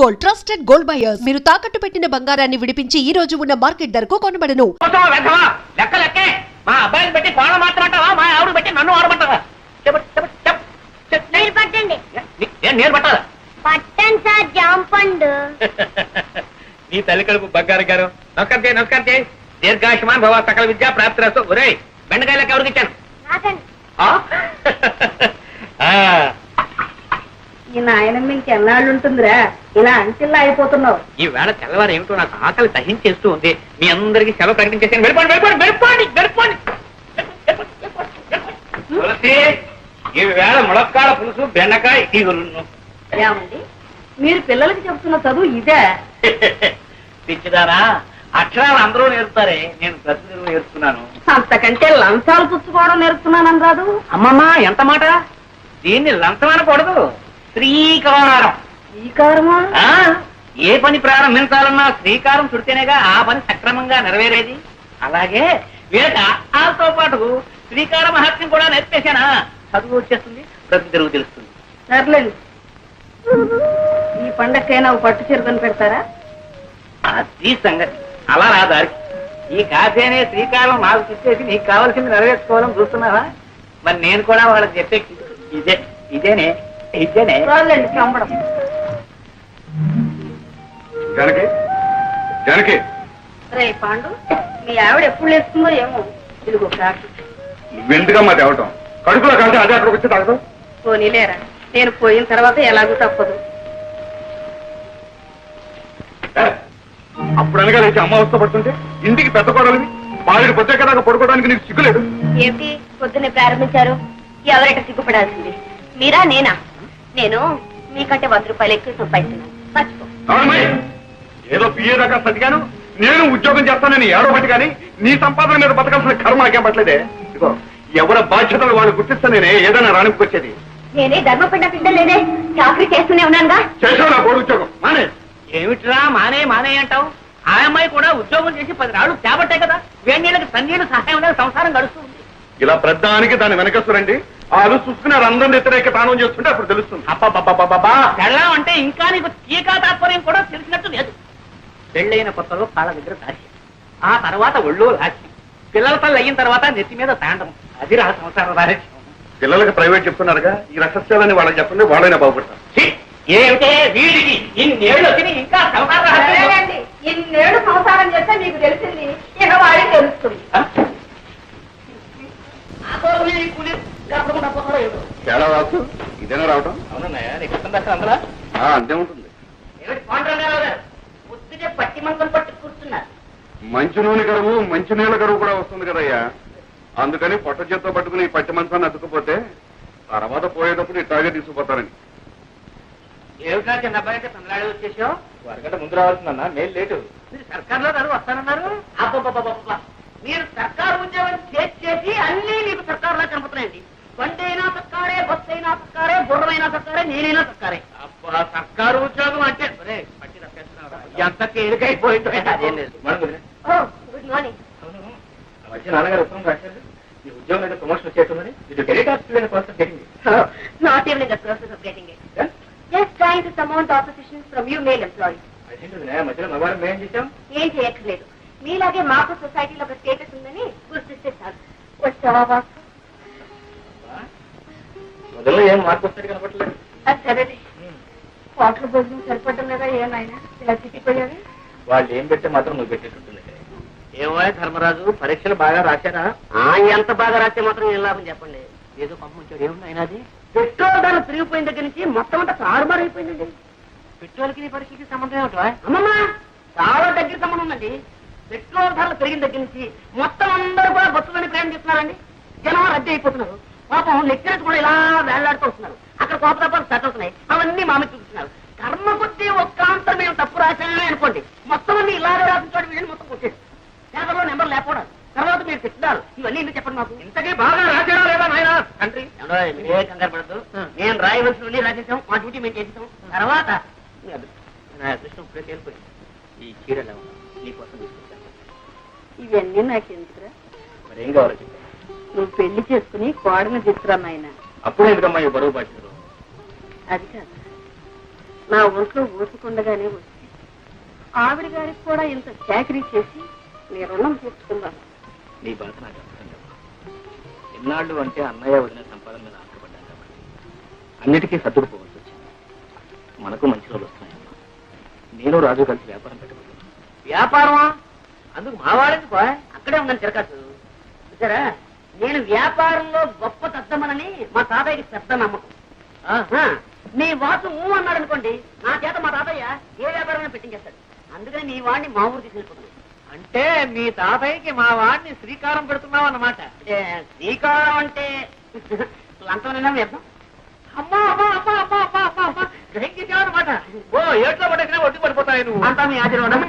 Gold trusted gold buyers. మీరు తాకట్టు పెట్టిన బంగారాన్ని విడిపించి ఈ రోజు ఉన్న మార్కెట్ ధరకు కొనబడను. మా అబ్బాయిని పెట్టి కోణ మాత్రమంటావా, మా ఆవిడ పెట్టి నన్ను ఆడమంటావా? మీరు పట్టండి. నేను పట్టాలా? పట్టండి సార్, జాంపండు. నీ తల్లి కడుపు బంగారు గారు. నమస్కారం చేయి. దీర్ఘాయుష్మాన్ భవ, సకల విద్యా ప్రాప్తిరస్తు. ఒరే బెండకాయలకు ఎవరికి ఇచ్చాను? ఈ నాయనమ్మ ఇంకెన్నాళ్ళు ఉంటుందిరా, ఇలా అంటిల్లా అయిపోతున్నావు. ఈ వేళ తెల్లవారు ఏమిటో నాకు ఆకలి దహించేస్తూ ఉంది. మీ అందరికి సెలవు ప్రకటించేసాను. వెళ్ళిపోండి. ఈ వేళ ములక్కాడ పులుసు, బెండకాయ ఇగురును. ఏమండి, మీరు పిల్లలకి చెప్తున్న చదువు ఇదే? పిచ్చిదారా, అక్షరాలు అందరూ నేర్పుతారే, నేను ప్రతిదినం నేర్చుకున్నాను. అంతకంటే లంచాలు పుచ్చుకోవడం నేర్పుతున్నానని రాదు. అమ్మమ్మా ఎంత మాట! దీన్ని లంచం అనకూడదు, శ్రీకారం. శ్రీకారమా? ఏ పని ప్రారంభించాలన్నా శ్రీకారం చుడితేనేగా ఆ పని సక్రమంగా నెరవేరేది. అలాగే వీళ్ళకి ఆతో పాటు శ్రీకార మహత్యం కూడా నేర్పేశానా, చదువు వచ్చేస్తుంది, ప్రతి తెరువు తెలుస్తుంది. సర్లేండి, ఈ పండక్కైనా పట్టు చీరకొని పెడతారా? అది సంగతి. అలా నా దారికి ఈ కాఫీ అనే శ్రీకారం నాకు చెప్పేసి నీకు కావాల్సింది నెరవేర్చుకోవాలని చూస్తున్నావా? మరి నేను కూడా వాళ్ళకి చెప్పే ఇదేనే. చంపడం. జానకి రే పాండు, మీ ఆవిడ ఎప్పుడు లేస్తుందో ఏమో. ఇదిగో కాకి. నువ్వెందుకమ్మా తేవటం? కడుపులో కాదు, అదే అక్కడికి వచ్చి తాగదు. పోనీలేరా, నేను పోయిన తర్వాత ఎలాగూ తప్పదు. అప్పుడు అనగా లేచి అమ్మ అవస్థ పడుతుంటే ఇంటికి పెద్ద కోడలివి బాలుడి పొచ్చాక పడుకోవడానికి నీకు సిగ్గులేదు. ఏమిటి పొద్దున్నే ప్రారంభించారు? ఎవరైతే సిగ్గుపడాల్సింది, మీరా నేనా? నేను మీకంటే 100 రూపాయలు ఎక్కువ సంపాదిస్తున్నాను, మర్చిపో. ఏదో పిఏ దాకా సతిగాను, నేను ఉద్యోగం చేస్తానని ఏడవబట్టి కానీ నీ సంపాదన మీద బతకాల్సిన కర్మ నాకేం పట్టలేదే. ఇదిగో ఎవరి బాధ్యతలు వాళ్ళు గుర్తిస్తానే ఏదైనా రానికొచ్చేది. నేనే ధర్మపిండ పిండలేనే, చాకరీ చేస్తూనే ఉన్నానుగా. చేసావు నా కోడి ఉద్యోగం మానే. ఏమిట్రా మానే అంటావు? ఆ అమ్మాయి కూడా ఉద్యోగం చేసి 10 రాళ్ళు తేబట్టే కదా వేణీళ్ళకి తన్నీళ్ళు సహాయం అనేది సంసారం గడుస్తుంది. ఇలా ప్రధానికి దాన్ని వెనకస్తురండి, వాళ్ళు చూసుకున్నారు అందరిని వ్యతిరేక తానం చేస్తుంటే అప్పుడు తెలుస్తుంది. అబ్బా పెళ్ళం అంటే ఇంకా నీకు టీకా తాత్పర్యం కూడా తెలిసినట్టు లేదు. పెళ్ళైన కొత్తలో కాళ్ళ దగ్గర దాచి, ఆ తర్వాత ఒళ్ళో లాచి, పిల్లల తల్లి అయిన తర్వాత నెత్తి మీద తాండం. అది రా సంసార రాజ్యం. పిల్లలకి ప్రైవేట్ చెప్తున్నారుగా, ఈ రహస్యాలని వాళ్ళకి చెప్పండి, వాళ్ళైనా బాగుపడతారు. ఏమిటే వీడికి ఇన్నేళ్ళు వచ్చి ఇంకా సంసార రహస్యం? ఇన్నేళ్ళు సంసారం చేస్తే మీకు తెలిసింది, ఇక వాడికి తెలుస్తుంది. తేడా రాసు ఇదేనా రావటం? అవునన్నాయా, నీకు ఇష్టం దర్శనం అందులో అంతే ఉంటుంది. పొద్దునే పట్టి మంకం పట్టి కూర్చున్నారు. మంచి నూనె కరువు, మంచి నీళ్ళ కరువు కూడా వస్తుంది కదయ్యా. అందుకని పొట్ట చేత్తో పట్టుకుని ఈ పట్టి మంచాన్ని అతుక్కుపోతే తర్వాత పోయేటప్పుడు ఇట్లాగే తీసుకుపోతారని. ఏమిటా చిన్న అబ్బాయి అంటే తమిళనాడు వచ్చేసావు? 1 గంట ముందు రావాల్సిందన్నా, మేలు లేటు. మీరు సర్కార్లో నన్ను వస్తానన్నారు. అబ్బా, మీరు సర్కారు ఉద్యోగం చేసి అన్ని మీకు సర్కారులా కనపడుతున్నాయండి. వంట అయినా సర్కారే, బస్సు అయినా సర్కారే, గుర్రమైనా సర్కారే, నేనైనా సర్కారే. అబ్బా, సర్కారు ఉద్యోగం అంటే పట్టి తప్పేస్తున్నారా? ఎంత తేలికైపోయిందో. అదేం లేదు. Good morning. వచ్చి నాన్నగారు ఉత్తరం రాశారు, ఈ ఉద్యోగం అయితే ప్రమోషన్ వచ్చేస్తుందని. ఇది టెలికాస్ట్ ప్రాసెస్ జరిగింది. Not even in the process of getting it. Just trying to surmount opposition from you male employees. అదేంటి మధ్యలో మగవారం మేం చేశాం? ఏం చేయక్కర్లేదు, మీలాగే మాకు సొసైటీలో ఒక స్టేటస్ ఉందని గుర్తిస్తే చాలు. వచ్చావా? మొదల్లో ఏం మార్పు వస్తాడు కనపడలేదు. అది సరే, హోటల్ భోజనం సరిపడడం లేదా ఏమైనా ఇలా తిట్టిపోయారు? వాళ్ళు ఏం పెడితే మాత్రం నువ్వు పెట్టేటట్టుంది. ఏమో ధర్మరాజు, పరీక్షలు బాగా రాశారా? ఎంత బాగా రాస్తే మాత్రం ఏం లాభం చెప్పండి. ఏదో పంపించాడు. ఏమున్నాయి అది? పెట్రోల్ ధర తిరిగిపోయిన దగ్గర నుంచి మొత్తం అంతా తారుమారు అయిపోయిందండి. పెట్రోల్కి నీ పరీక్షకి సంబంధం ఏమిటో? అమ్మమ్మ, చాలా దగ్గర సంబంధం ఉందండి. పెట్రోల్ ధరలు పెరిగిన దగ్గర నుంచి మొత్తం అందరూ కూడా బస్సులని ప్రయాణం చేస్తున్నారండి. జనం రద్దీ అయిపోతున్నారు. పాపం లెక్చరర్స్ కూడా ఇలా వేళ్లాడుతూ వస్తున్నారు. అక్కడ కోపతాపాలు సెట్ అవుతున్నాయి. అవన్నీ మామూలు చూపిస్తున్నారు. కర్మ కొద్దీ ఒక్క అంతరం మేము తప్పు రాశానే అనుకోండి, మొత్తం అన్ని ఇలాగే రాసించాడు. వీళ్ళని మొత్తం కొట్టేది. పేపర్లో నెంబర్ లేకపోవడం, తర్వాత మీరు తెచ్చినారు. ఇవన్నీ ఎందుకు చెప్పండి మాకు? ఇంతకీ బాగా రాశాడా లేదా నాయన తండ్రి? ఏ కంగారు పడద్దు, నేను రాయవలసినవన్నీ రాసేసాం, మా డ్యూటీ మేము చేసేసాం. తర్వాత నా అదృష్టం ఇప్పుడే తేలిపోయింది. ఈ చీరలు నీకోసం తీసుకొచ్చాను. ఇవన్నీ నాకెందుకురా? మరి ఏం కావాలో చెప్పాను. నువ్వు పెళ్లి చేసుకుని కోడని తీసుకురా నాయన. అప్పుడు ఎందుకమ్మా ఈ బరువు బాధ్యతలు? అది కాదు, నా ఒంట్లో ఊసుకుండగానే వచ్చి ఆవిడ గారికి కూడా ఇంత చాకరీ చేసి నీ రుణం తీర్చుకుందాం. నీ బాధ నాకు అర్థం. ఎన్నాళ్ళు అంటే అన్నయ్య వదిన సంపాదన మీద ఆశపడ్డాను కాబట్టి అన్నిటికీ సర్దుకుపోవాల్సి వచ్చింది. మనకు మంచి రోజులు వస్తున్నాయమ్మా. నేను రాజు కలిసి వ్యాపారం పెట్టబోతున్నాను. వ్యాపారమా? అందుకు మా వాళ్ళకి అక్కడే ఉందని తిరగచ్చు. చూసారా, నేను వ్యాపారంలో గొప్ప తద్దమనని మా తాతయ్యకి పెద్ద నమ్మకం. నీ వాసు అన్నాడు అనుకోండి, నా చేత మా తాతయ్య ఏ వ్యాపారమైనా పెట్టించేస్తాడు. అందుకని నీ వాడిని మా ఊరు తీసుకెళ్ళిపోతున్నాను. అంటే మీ తాతయ్యకి మా వాడిని శ్రీకారం పెడుతున్నావు అన్నమాట. శ్రీకారం అంటే లంచమైనా వ్యర్థం. అమ్మా అమ్మా అమ్మా అమ్మా అమ్మా అమ్మా అమ్మా గ్రహించావన్నమాట. ఓ ఏట్లో పడేసినా ఒడ్డు పడిపోతాయి నువ్వు. అంతా మీ ఆశీర్వాదం.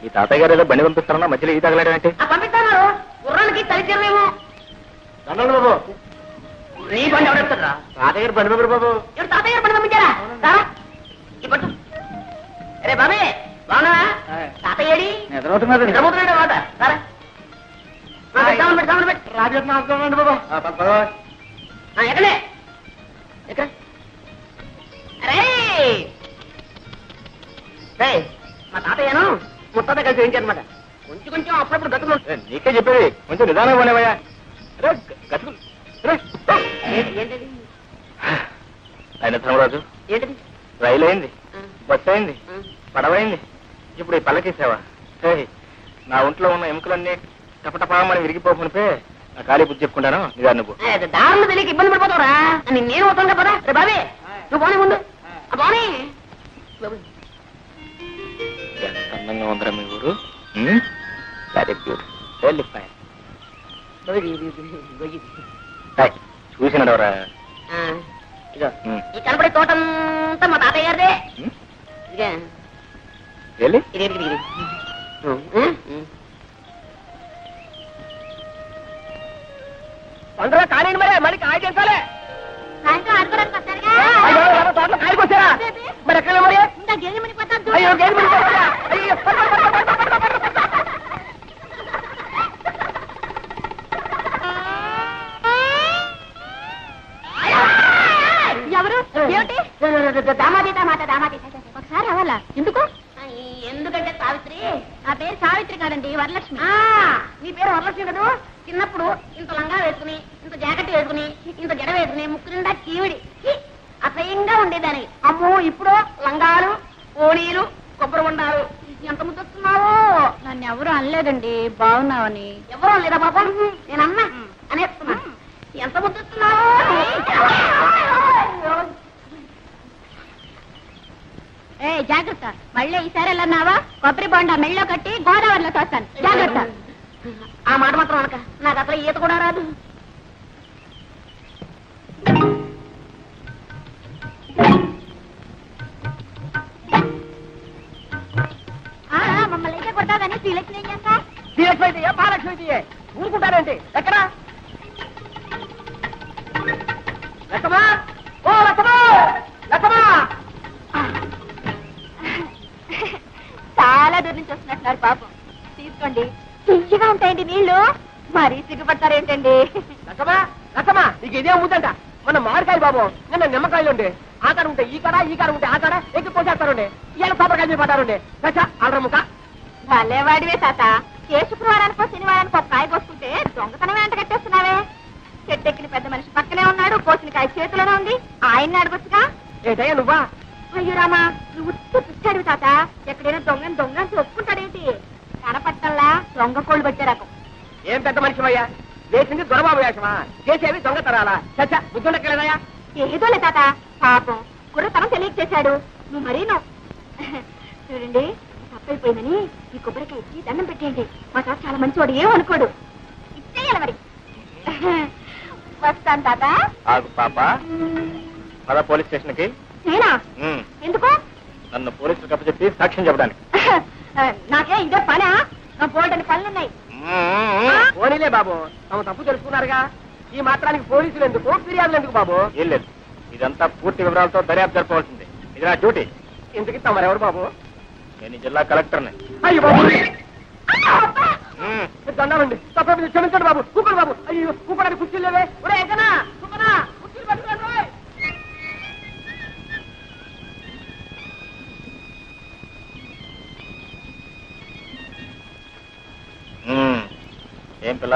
ఈ తాతయ్య గారు ఏదో బండి పంపిస్తారన్నా మధ్యలో ఈ తగలడంటే పంపిస్తాను. గుర్రానికి తలిచేమేమో బాబు. నీ బండి ఎవడెడతారా? తాతయ్య గారు బండి పంపారు బాబు. తాతయ్య గారు బండి పంపించారా? ఇప్పుడు అరే బాబే బాగున్నా? తాతయ్యడి నిద్రపోతున్నాడు మాట. రాజు బాబా ఎక్కడే ఎక్కడ? అరే మా తాతయ్యను ముత్తాత కలిసి వేయించారనమాట. కొంచెం కొంచెం అప్పుడప్పుడు గతులు. నీకే చెప్పేది కొంచెం నిదానం పోనేవయ్యా. గతులు ఏంటది? ఆయన ధర్మరాజు ఏంటది? రైలు అయింది, బస్సు అయింది, పడవైంది, ఇప్పుడు ఈ పల్లకీసావా? నా ఒంట్లో ఉన్న ఎముకలన్నీ టపటపామని విరిగిపోకునిపే నా ఖాళీ బుద్ధి చెప్పుకుంటాను. నిదాన్ని నువ్వు దారులు తెలియక ఇబ్బంది పడిపోతావురా. నేను అవుతాను కదా. రే బాబే నువ్వు బానే ముందు బానే. ఎంత అందంగా ఉందరా మీ ఊరు. చూసినాడవరా? ఈ కనపడే తోటంతా మా తాతయ్య గారిదే. పండుగ కాలేండి మరి. మరి కాయ చేస్తాలే తోటలో కాయకు వచ్చారా? మరి ఎక్కడ మరి? అయ్యో గేదె ఎవరు? దామాది మాట దామాది. ఒకసారి అవ్వాలా? ఎందుకు? ఎందుకంటే సావిత్రి. నా పేరు సావిత్రి కాదండి, వరలక్ష్మి. నీ పేరు వరలక్ష్మి కదా. చిన్నప్పుడు ఇంత లంగా వేసుకుని, ఇంత జాకెట్ వేసుకుని, ఇంత జడ వేసుకుని, ముక్కు నిండా చీవిడి అసహ్యంగా ఉండేదాన్ని. అమ్మో ఇప్పుడు లంగాలు, ఓణీలు, కొబ్బరి ఉండాలు. ఎంత ముద్దొస్తున్నావో. నన్ను ఎవరు అనలేదండి బాగున్నావని. ఎవరు అనలేదా పాపం? నేను అన్నా అనేస్తున్నా. ఎంత ముద్దొస్తున్నావో. ఏ జాగ్రత్త, మళ్ళీ ఈసారి వెళ్ళన్నావా కొబ్బరి బొండా మెళ్ళో కట్టి గోదావరిలో తోస్తాను. జాగ్రత్త. ఆ మాట మాత్రం అనక, నాకు అసలు ఈత కూడా రాదు. మమ్మల్ని అయితే కొట్టాదని శ్రీలక్ష్మి ఏం చేస్తా? శ్రీలక్ష్మి అయితే మహాలక్ష్మి అయితే ఊరుకుంటారేంటి? ఎక్కడ లక్ష్మా? ఓ లక్ష్మా, లక్ష్మా చాలా దూరం నుంచి వస్తున్నట్టున్నారు పాపం. తీసుకోండి, తీయగా ఉంటాయండి నీళ్లు. మరీ సిగ్గుపడతారేంటండి? లక్ష్మా, లక్ష్మా నీకు ఇదే అమ్ముతుంట. మన మామిడికాయలు బాబు నిన్న నిమ్మకాయలు ఉండే. ఆ కాడ ఉంటే ఈ కాడ, ఈ కాడ ఉంటే ఆ కాడ ఎక్కి పోసేస్తారుండే. ఇవాళ కొబ్బరికాయలు పడ్డారుండే. ఆడరముక భలేవాడివే తాత. ఏ శుక్రవారానికో శనివారానికో కాయ కోసుకుంటే దొంగతనమే అంట కట్టేస్తున్నావే. చెట్టెక్కిన పెద్ద మనిషి పక్కనే ఉన్నాడు, కోసిన కాయ చేతిలోనే ఉంది. ఆయన్ని అడగొచ్చుగా. ఏటయ్యా నువ్వా? అయ్యో రామా, నువ్వు పిచ్చాడు తాత. ఎక్కడైనా దొంగని దొంగని ఒప్పుకుంటాడేంటి? కనపట్టల్లా దొంగ కోళ్ళు పెట్టే రకం. ఏం పెద్ద మనిషి అయ్యా? చేసింది దొరబాబు వేషమా? చేసేవి దొంగతనాలా? చచ్చా బుద్ధుండక్కలేదయ్యా? ఏదోలే తాత, పాపం కుర్రతనం తెలియక చేశాడు. నువ్వు మరీ చూడండి, తప్పైపోయిందని ఈ కొబ్బరికాయ ఇచ్చి దండం పెట్టేయండి. మా తాత చాలా మంచివాడు, ఏమనుకోడు. ఇచ్చేయాలి మరి. వస్తాను తాత. ఆగు పాప, పద పోలీస్ స్టేషన్ కి. నేనా? ఎందుకు? నన్ను పోలీసులకు అప్పచెప్పి సాక్ష్యం చెప్పడానికి. నాకే ఇదే పనా? నా బోల్డని పనులున్నాయి. పోనీలే బాబు, తమ తప్పు తెలుసుకున్నారుగా. ఈ మాత్రానికి పోలీసులు ఎందుకు, ఫిర్యాదులు ఎందుకు బాబు? ఏం లేదు, ఇదంతా పూర్తి వివరాలతో దర్యాప్తు జరపవలసింది. ఇది నా డ్యూటీ. ఎందుకు తమరెవరు బాబు? నేను ఈ జిల్లా కలెక్టర్ని. అయ్యో బాబు, దండాలండి, తప్ప క్షమించండి బాబు. కూకోండి బాబు. అయ్యో కూకోడానికి కుర్చీలు లేవే. ఒరే ఎక్కనా కూకనా, కుర్చీలు పట్టుకోండి రోయ్. ఏం పిల్ల?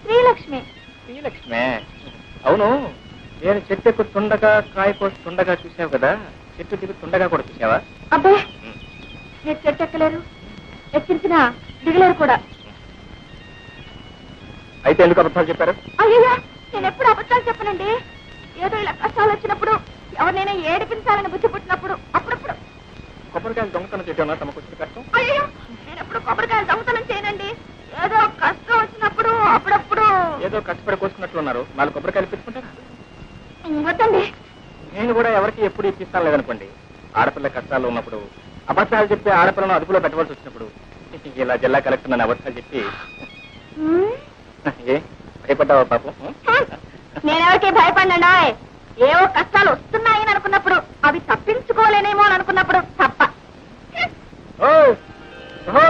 శ్రీలక్ష్మి. శ్రీలక్ష్మే. అవును, నేను చెట్టు ఎక్కుతుండగా కాయ కోస్తుండగా చూసావు కదా, చెట్టు దిగుతుండగా కూడా చూసావా? అబ్బే, మీరు చెట్టు ఎక్కలేరు, ఎక్కించిన దిగలేరు కూడా. అయితే ఎందుకు అబద్ధాలు చెప్పారు? అయ్యో, నేను ఎప్పుడు అబద్ధాలు చెప్పనండి. ఏదో ఇలా కష్టాలు వచ్చినప్పుడు, ఎవరినైనా ఏడిపించాలని బుద్ధి పుట్టినప్పుడు, అప్పుడప్పుడు. కొబ్బరికాయలు దొంగతనం చేయడం తమకు వచ్చిన కష్టం. అయ్యో, నేను ఎప్పుడు కొబ్బరికాయలు దొంగతనం చేయనండి. ఏదో కష్టం వచ్చినప్పుడు అప్పుడప్పుడు. ఏదో కష్టపడి కోసుకున్నట్లున్నారు, 4 కొబ్బరికాయలు పెట్టుకుంటారా? వద్దండి. నేను కూడా ఎవరికి ఎప్పుడు ఇప్పిస్తాను లేదనుకోండి. ఆడపిల్ల కష్టాలు ఉన్నప్పుడు, అబద్ధాలు చెప్పి ఆడపిల్లను అదుపులో పెట్టవలసి వచ్చినప్పుడు ఇలా జిల్లా కలెక్టర్ నన్ను అబద్ధాలు చెప్పి ఏ భయపడ్డావా పాపం? నేనెవరికి భయపడినా, ఏవో కష్టాలు వస్తున్నాయని అనుకున్నప్పుడు, అవి తప్పించుకోలేనేమో అని అనుకున్నప్పుడు తప్ప. ఓ ఓ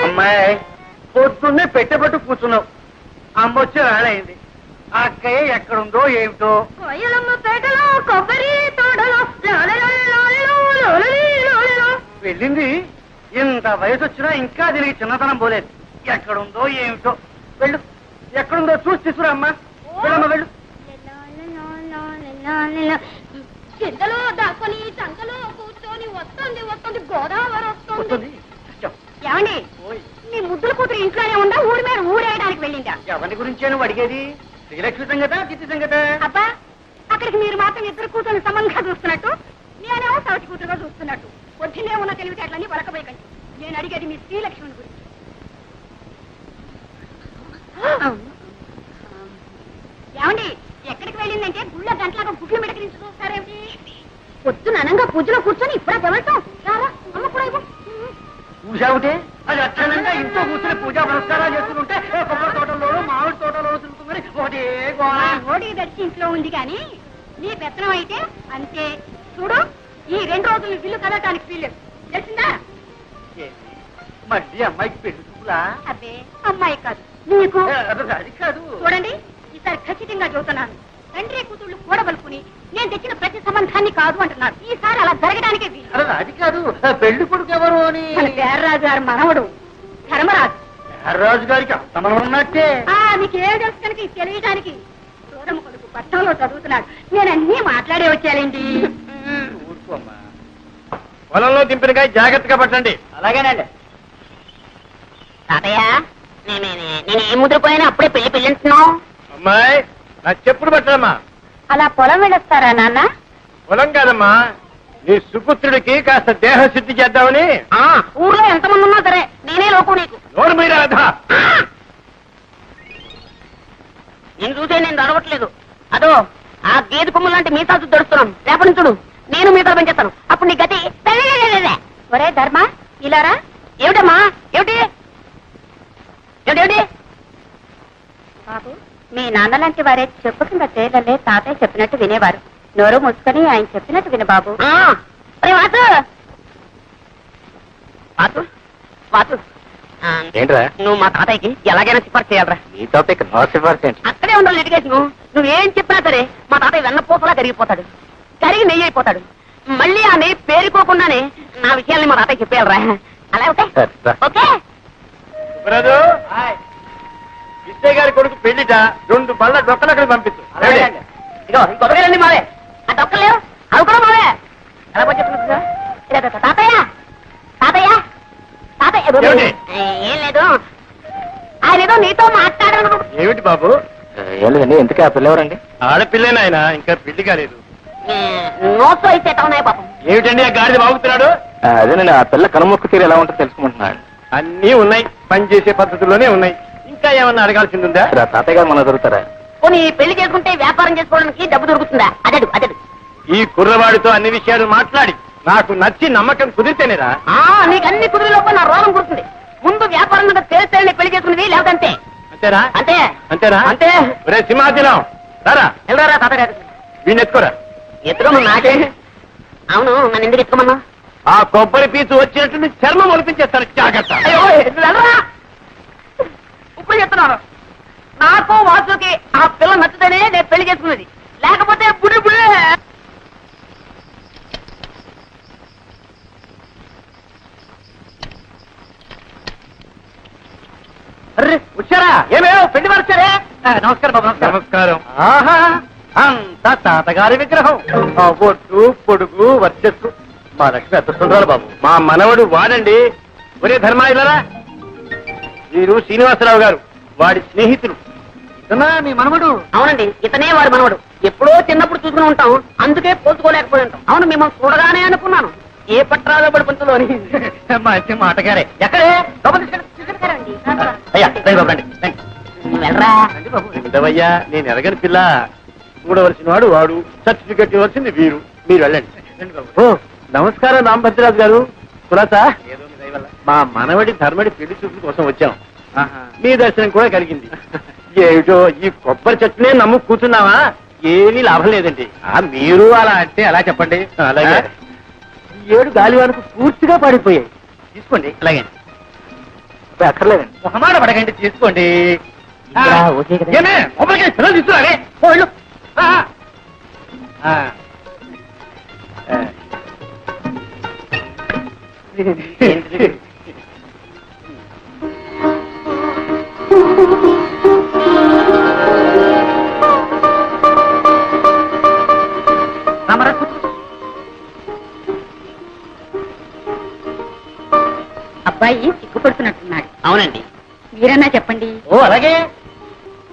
అమ్మాయి, పొద్దున్నే పెట్టబట్టు కూర్చున్నావు. అమ్మ వచ్చి రాడైంది. ఆ అక్కయ్య ఎక్కడుందో ఏమిటో. పేటలో కొబ్బరి తోటలో వెళ్ళింది. ఇంత వయసు వచ్చినా ఇంకా దీనికి చిన్నతనం పోలేదు. ఎక్కడుందో ఏమిటో. వెళ్ళు, ఎక్కడుందో చూసి తీసుకురా అమ్మా. వెళ్ళమ్మా, వెళ్ళు. చెద్దలో దాక్కుని చంకలో కూర్చొని వస్తుంది వస్తుంది గోదావరి వస్తుంది. ఏమండి, మీ ముద్దుల కూతురు ఇంట్లోనే ఉందా, ఊరి మీద ఊరేయడానికి వెళ్ళిందా? ఎవరి గురించి నువ్వు అడిగేది? శ్రీలక్ష్మి సంగత, చిత్తి సంగత? అబ్బా, అక్కడికి మీరు మాత్రం ఇద్దరు కూతురు సంబంధంగా చూస్తున్నట్టు, నేనేమో సవతి కూతురుగా చూస్తున్నట్టు. పొద్దున్నే ఉన్న తెలివితేటలన్నీ వలకబోయకండి. నేను అడిగేది మీ శ్రీలక్ష్మిని గురించి. ఏమండి, ఎక్కడికి వెళ్ళిందంటే గుళ్ళో గంటలాగా గుడ్లు మిడకరించి చూస్తారేమిటి? పొద్దున అనంగా పూజలో కూర్చొని ఇప్పుడా తెవడతాం. రారా, అమ్మ కూడా ఇవ్వు. పూజావుటే అది అక్షరంగా ఇంట్లో కూర్చొని పూజా పురస్కారాలు చేస్తుంటే కొబ్బరి తోటలోనూ మామిడి తోటలోనూ తిరుగుతుంది. ఒకటే గోళ. ఓడి దర్శి ఇంట్లో ఉంది కానీ నీ పెత్తనం అయితే అంతే. చూడు, ఈ 2 రోజులు బిల్లు కదలటానికి వీల్లేదు, తెలిసిందా? మళ్ళీ అమ్మాయికి పెళ్లి చూపులా? అబ్బే, అమ్మాయి కాదు నీకు. అది కాదు. చూడండి, ఈసారి ఖచ్చితంగా చెబుతున్నాను. తండ్రి కూతుళ్ళు కూడబలుకుని నేను తెచ్చిన ప్రతి సంబంధాన్ని కాదు అంటున్నారు. ఈసారి అలా జరగడానికే వీలు. అది కాదు, పెళ్లి కొడుకు ఎవరు అని. మన పేర్రాజు గారి మనవడు ధర్మరాజు. రాజు గారికి అంతమనం ఉన్నట్టే. మీకేం తెలుసు కనుక ఇది తెలియడానికి. చూడమ్మ కొడుకు పట్టణంలో చదువుతున్నాడు. నేను అన్నీ మాట్లాడే వచ్చానండి. ఊరుకోమ్మా. పొలంలో దింపినకాయ జాగ్రత్తగా పట్టండి. అలాగేనండి. తాతయ్య, నేను ముద్రపోయినా అప్పుడే పెళ్లి పెళ్ళింటున్నావు. అమ్మాయి, నా చెప్పుడు పట్టడమ్మా. అలా పొలం వెళ్ళొస్తారా నాన్న? పొలం కాదమ్మా, నీ సుపుత్రుడికి కాస్త దేహశుద్ధి చేద్దామని. ఊర్లో ఎంతమంది ఉన్నా సరే నేనే లోకు నీకు. నోరు మీద రాధా. నేను చూసే నేను దొరవట్లేదు. అదో ఆ గేదె కొమ్ము లాంటి మీసాలు దొరుకుతున్నాం. రేపటి నుంచి చూడు, నేను మీసాలు పెంచేస్తాను. అప్పుడు నీ గతి. ఒరే ధర్మ, ఇలారా. ఏమిటమ్మా, ఏమిటి ఏమిటి? బాబు, మీ నాన్న లాంటి వారే చెప్పు కింద తేలలే తాతయ్య చెప్పినట్టు వినేవారు. నోరు మూసుకొని ఆయన చెప్పినట్టు విను బాబు. ఏంట్రా? నువ్వు మా తాతయ్యకి ఎలాగైనా సిఫార్సు చేయాలరా. నీ టాపిక్ నో సిఫార్సు. అక్కడే ఉండాలి లిటిగేషన్. నువ్వేం చెప్పినా సరే మా తాతయ్య వెన్నపూసలా కరిగిపోతాడు, కరిగి నెయ్యి అయిపోతాడు. మళ్ళీ ఆ నెయ్యి పేరుకోకుండానే నా విషయాల్ని మా తాతయ్య చెప్పేయాలరా. అలా ఓకే? ఓకే. రాజు, విజయ్ గారి కొడుకు పెళ్లిట 2 బళ్ళ డొక్కలు అక్కడ పంపించు. ఇగో ఈ కొబ్బరికాయలన్నీ మావే, ఆ డొక్కలేవు అవి కూడా మావే. ఎలా పని చెప్తున్నా తాతయ్య? తాతయ్య తాతయ్య ఏం లేదు, ఆయన ఏదో నీతో మాట్లాడాను. ఏమిటి బాబు? ఏం లేదండి. ఎందుకు ఆ పిల్ల ఎవరండి? ఆడపిల్లేనాయన, ఇంకా పెళ్లి కాలేదు. నోట్స్ అయితే ఉన్నాయి పాపం. ఏమిటండి ఆ గాడిద బాగుతున్నాడు? అదేనండి, ఆ పిల్ల కనుమొక్క తీరు ఎలా ఉంటుందో తెలుసుకుంటున్నాడు. అన్నీ ఉన్నాయి, పని చేసే పద్ధతుల్లోనే ఉన్నాయి. ఇంకా ఏమన్నా అడగాల్సింది ఉందా? తాతయ్య గారు మన దొరుకుతారా? పోనీ పెళ్లి చేసుకుంటే వ్యాపారం చేసుకోవడానికి డబ్బు దొరుకుతుందా? అదడు అదడు. ఈ కుర్రవాడితో అన్ని విషయాలు మాట్లాడి నాకు నచ్చి నమ్మకం కుదిరితేనేరా. నీకు అన్ని కుదిరిలోపు నా రోగం కుడుతుంది. ముందు వ్యాపారం మీద తేలితేనే పెళ్లి చేసుకునేది, లేదంటే అంతేనా? అంతే అంతేనా? అంతే. ఒరే సింహాచలం రారా, వెళ్ళరా తాతగారు. వీడిని ఎత్తుకోరా. ఎత్తుకోమన్నా నాకే. అవును, నన్ను ఎందుకు ఎత్తుకోమన్నా? ఆ కొబ్బరి పీచు వచ్చినట్టు చర్మం ఒలిపించేస్తాను, జాగ్రత్త. అయ్యో వెళ్ళరా. ఇప్పుడు చెప్తున్నాను, నాకు వాసుకి ఆ పిల్ల నచ్చుతేనే నేను పెళ్లి చేసుకునేది, లేకపోతే బుడి బుడి. వచ్చారా? ఏమేమో పెళ్లి వారు వచ్చారే. నమస్కారం బాబు. నమస్కారం. ఆహా, అంతా తాతగారి విగ్రహం. ఆ ఒట్టు పొడుగు వర్చస్సు మా లక్ష్మి ఎంత సుందరాలు బాబు. మా మనవడు వాడండి. ఒరే ధర్మా ఇల్లరా, వీరు శ్రీనివాసరావు గారు, వాడి స్నేహితులు. ఇతనా మీ మనవడు? అవునండి, ఇతనే వారి మనవడు. ఎప్పుడో చిన్నప్పుడు చూసుకుని ఉంటాం, అందుకే పోల్చుకోలేకపోయి ఉంటాం. అవును, మిమ్మల్ని చూడగానే అనుకున్నాను ఏ పట్రాలో పడి పంతులోని. మంచి మాటగారే. ఎక్కడే? అయ్యా రండి బాబు, రండి రండి. వెళ్ళరా. ఉండవయ్యా, నేను ఎరగని పిల్ల. చూడవలసిన వాడు వాడు, సర్టిఫికెట్ ఇవ్వాల్సింది వీరు. మీరు వెళ్ళండి. ఓ నమస్కారం రామభద్రరాజు గారు. కులాసా, మా మనవడి ధర్మడి పెళ్లి చూపుల కోసం వచ్చాం. మీ దర్శనం కూడా కలిగింది. ఏమిటో ఈ కొబ్బరి చెట్టునే నమ్ము కూర్చున్నావా? ఏమీ లాభం లేదండి. మీరు అలా అంటే ఎలా చెప్పండి. అలాగే. ఈ 7 గాలివానకు పూర్తిగా పడిపోయాయి. తీసుకోండి. అలాగే. అక్కర్లేదండి. ఒక మాట పడకండి, తీసుకోండి. ఏమే కొబ్బరికాయ పిల్లలు తీసుకురారే. వెళ్ళు. అబ్బాయి సిగ్గుపడుతున్నట్టున్నాడు. అవునండి. మీరన్నా చెప్పండి. ఓ అలాగే.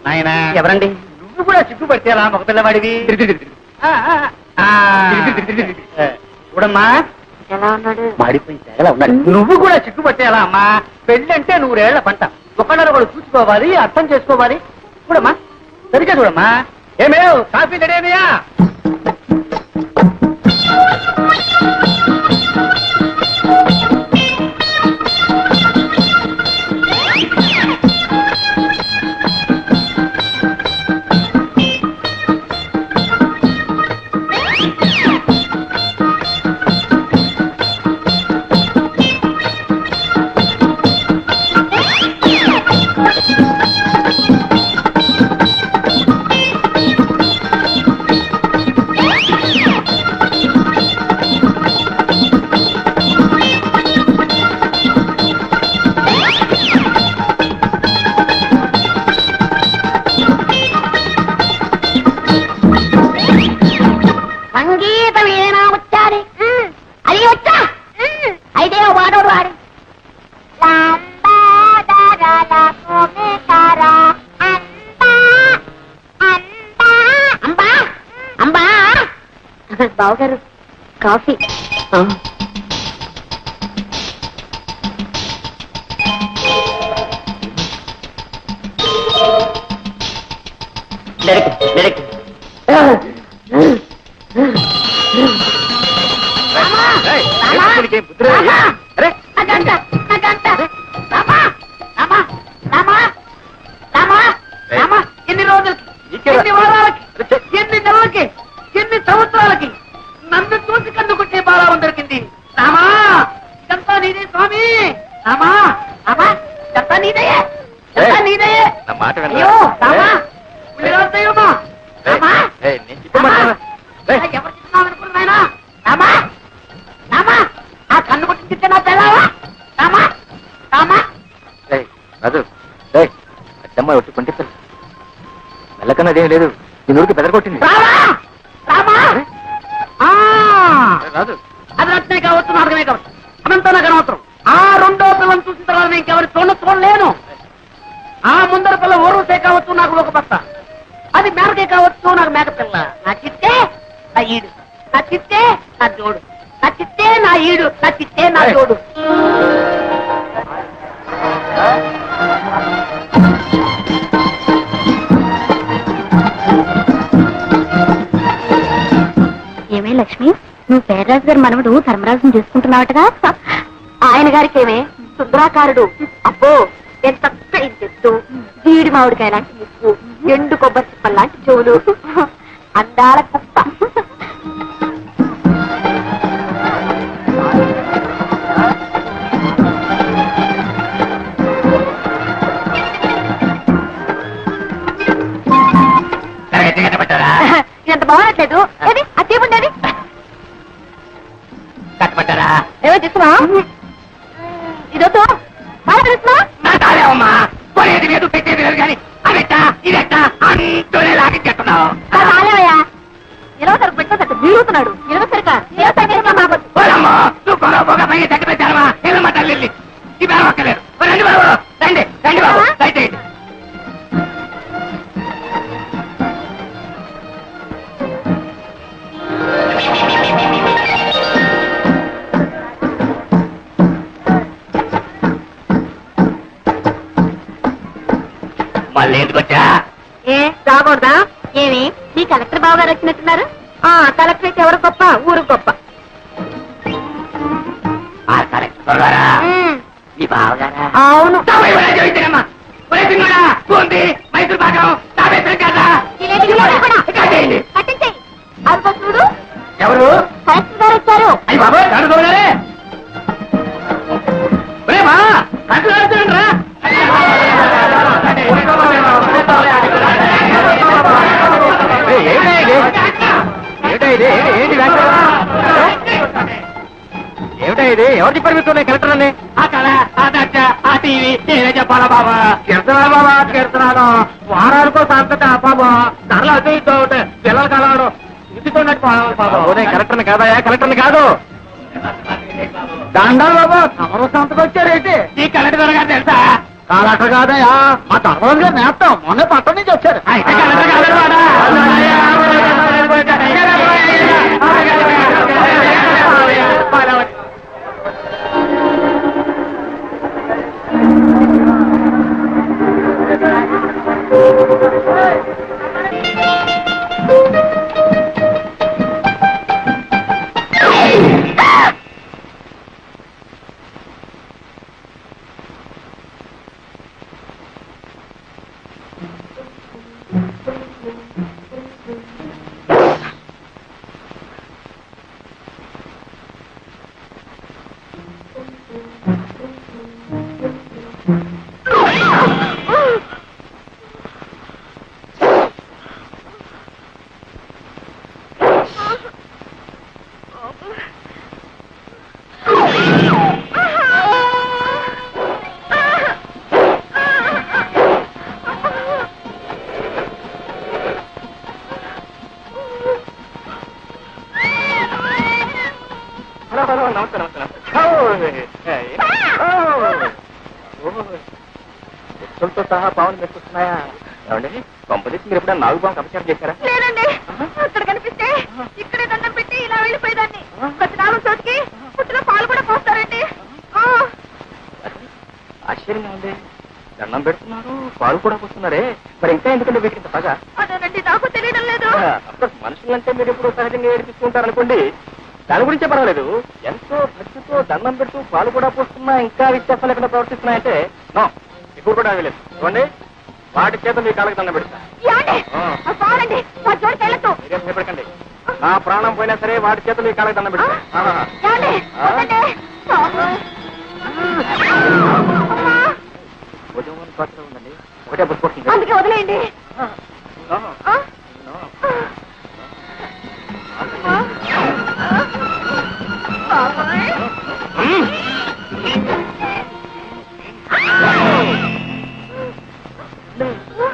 నాయనా ఎవరండి? నువ్వు కూడా సిగ్గుపడితే అలా మగ పిల్లవాడివి. చూడమ్మా, ఎలా ఉన్నాడు? మాడిపోయింది ఎలా ఉన్నాడు. నువ్వు కూడా సిగ్గుపడితే ఎలా అమ్మా? పెళ్ళంటే 100 ఏళ్ల పంట. ఒకళ్ళొకడు చూసుకోవాలి, అర్థం చేసుకోవాలి. చూడమ్మా, సరిగ్గా చూడమ్మా. ఏమేవ్ కాఫీ రెడీయా? సంగీతం ఏనా వచ్చాది? అది వచ్చా? అయితే వాడోడు వాడు. అంబా బావగారు, కాఫీ. ఎన్ని రోజులకి, ఎన్ని వారాలకి, ఎన్ని నెలలకి, ఎన్ని సంవత్సరాలకి నన్ను చూసి కన్నుకుంటే బాలావం దొరికింది. రామా, ఇదంతా నీదే స్వామి. రామా, రామా, ఇదంతా నీదే, ఇదంతా నీదే. అయ్యో రామా, పుల్లిరాజయ్యమ్మా. రామా, ఎవరు చిన్నావు అనుకున్నాయనా? రామా, రామా, ఆ కన్ను కొట్టించితే నా తెలావా? రామా, రామా. రాజు, అచ్చమ్మ ఒట్టి కొంటే మెల్లకన్నా అదేం లేదు. నీ నూరికి బెదరగొట్టింది. రామా, రామా. రాజు, అది రత్నే కావచ్చు, నాటకమే కావచ్చు, అదంతా నాకు అనవసరం. ఆ 2వ పిల్లని చూసిన తర్వాత నేను ఇంకెవరి చూడలేను. ఆ ముందర పిల్ల ఊరుసే కావచ్చు, నాకు ఒక బస్త. అది మేరకే కావచ్చు, నాకు మేక పిల్ల. నా చిత్తే నా ఈడు, నా చిత్తే నా జోడు, నా చిత్తే నా ఈడు, నా చిత్తే నా తోడు. ఏమే లక్ష్మి, నువ్వు పేర్రాజు గారి మనవడు ధర్మరాజుని చూసుకుంటున్నావటగా? ఆయన గారికి ఏమే సుందరాకారుడు. అబ్బో ఎంత చెట్టు, జీడి మామిడికాయ లాంటి ముక్కు, ఎండు కొబ్బరి చిప్పల్ లాంటి చెవులు, అందాల కుప్ప. ఎంత బాగున్నట్లేదు. ఏది ఆ తీపుండేది కట్టబట్టారా? ఏమో చూస్తున్నా, ఇదొద్దు బాగా తెలుస్తున్నా. కొనేది లేదు, పెట్టేది లేదు కానీ అదెట్టా ఇదెట్టా అంటూనే లాగించేస్తున్నావు. రాలేవయ్యా, ఇరవై సరుకు పెట్టేసరికి వీడుతున్నాడు. ఇరవై సరికా నువ్వు పొగ పొగ పై దగ్గర పెట్టారమ్మా. ఏమమ్మా తల్లి ఈ బేరం ఒక్కలేరు. రండి బాబు, రండి రండి బాబు, దయచేయండి. మళ్ళీ ఎందుకు వచ్చా? ఏ రాకూడదా? ఏమి మీ కలెక్టర్ బాబు గారు వచ్చినట్టున్నారు? కలెక్టర్ అయితే ఎవరు గొప్ప, ఊరు గొప్ప. ఆ కలెక్టర్ గారా? మీ బావగారా? అవును. మైసూరు పాకం కట్టించేయి. అరుగు చూడు, ఎవరు? కలెక్టర్ గారు వచ్చారు. అయ్యి బాబు గారే మా కలెక్టర్ రా. ఏమిటా ఇది? ఎవరు చెప్పారు మీకు కలెక్టర్ అని? ఆ కళ, ఆ దర్శ, ఆ టీవీ నేనే చెప్పాలా బాబా? కీర్తనాలు బాబా, కీర్తనాలు వారానికో సంతట బాబా ధరలు అదే ఇస్తూ ఉంటాయి. పిల్లలు కలవడు ఇంటితోనే కలెక్టర్ని కాదయా, కలెక్టర్ని కాదు. దండాలు బాబా, తమరు సంతకు వచ్చారేంటి? ఈ కలెక్టర్ గారు తెలుసా? కలెక్టర్ కాదయా, మా ధర్మరాజు గారు నేస్తాం. మొన్న పట్టణం నుంచి వచ్చారు. అయితే కలెక్టర్ కాదు వాడా? భక్తులతో సహా పావులు మెచ్చుకున్నాయా? ఏమండి కొంపదీసి మీరు ఎప్పుడైనా నాగు పాము అపచారం చేశారా? లేదండి, అక్కడ కనిపిస్తే ఇక్కడే దండం పెట్టి ఇలా వెళ్ళిపోయేదాన్ని. ప్రతి నాలుగు చోటికి పుట్టిన పాలు కూడా పోస్తారండి. ఆశ్చర్యంగా ఉంది. దండం పెడుతున్నారు, పాలు కూడా పోస్తున్నారే. మరి ఇంకా ఎందుకంటే వీటికి ఇంత పగ? అదేనండి, నాకు తెలియడం లేదు. మనుషులంటే మీరు ఎప్పుడు సహజంగా ఏడిపిస్తుంటారనుకోండి, దాని గురించే పర్వాలేదు. ఎంతో భక్తితో దండం పెడుతూ పాలు కూడా పోస్తున్నా ఇంకా విశ్వాసం లేకుండా ప్రవర్తిస్తున్నాయంటే నో, ఇప్పుడు కూడా లేదు. చూడండి, వాటి చేత మీ కాళ్ళకి దండం పెడతా. పాలండి, మా చోటుకి వెళ్ళొద్దు. మీరేం భయపడకండి, నా ప్రాణం పోయినా సరే వాటి చేత మీ కాళ్ళకి దండం పెడతా. ఉదయం పాత్ర ఉందండి, ఒకటే బుట్టుకొస్తుంది. అందుకే వదిలేయండి.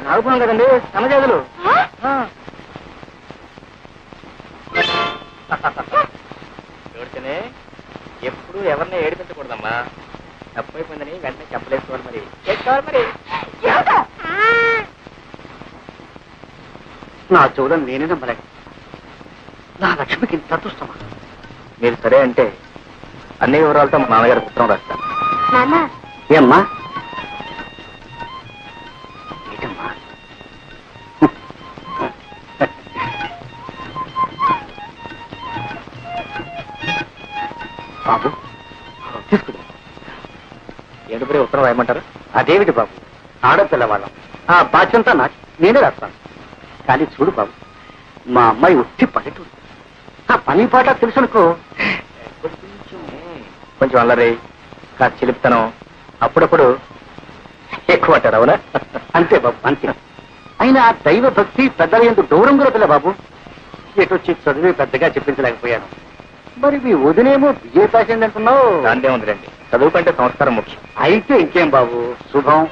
నాగుపోయాం కదండి, సన్నజాతులు. చూడితేనే ఎప్పుడు ఎవరిని ఏడిపించకూడదమ్మా. తప్పైపోయిందని వెంటనే చెప్పలేసుకోవాలి. మరి చేసుకోవాలి. మరి నా చూడని నేనే నమ్మలేను. నా లక్ష్మికి ఇంత అదృష్టమా? మీరు సరే అంటే అన్ని వివరాలతో మా నాన్నగారి ఉత్తరం రాస్తాను. నాన్న ఏమ్మా ఏంటమ్మా బాబు తీసుకుని ఏడుపురే ఉత్తరం రాయమంటారు? అదేమిటి బాబు, ఆడపిల్లవాళ్ళం, ఆ బాధ్యంతా నాకు, నేనే రాస్తాను. కానీ చూడు బాబు, మా అమ్మాయి ఉట్టి పల్లెటూరు, ఆ పని పాట తెలుసునుకో. కొంచెం అల్లరి, కాస్త చిలిపితనం, అప్పుడప్పుడు ఎక్కువ అంటారు. అవునా? అంతే బాబు, అంతే. అయినా దైవ భక్తి పెద్దల ఎందుకు దూరం కూడా పిల్ల బాబు. ఎటొచ్చి చదివి పెద్దగా చెప్పించలేకపోయాను. మరి మీ వదినేమో బిఏ పాస్ అయింది అంటున్నావు. దాంతే ఉందిలేండి, చదువు కంటే సంస్కారం ముఖ్యం. అయితే ఇంకేం బాబు, శుభం.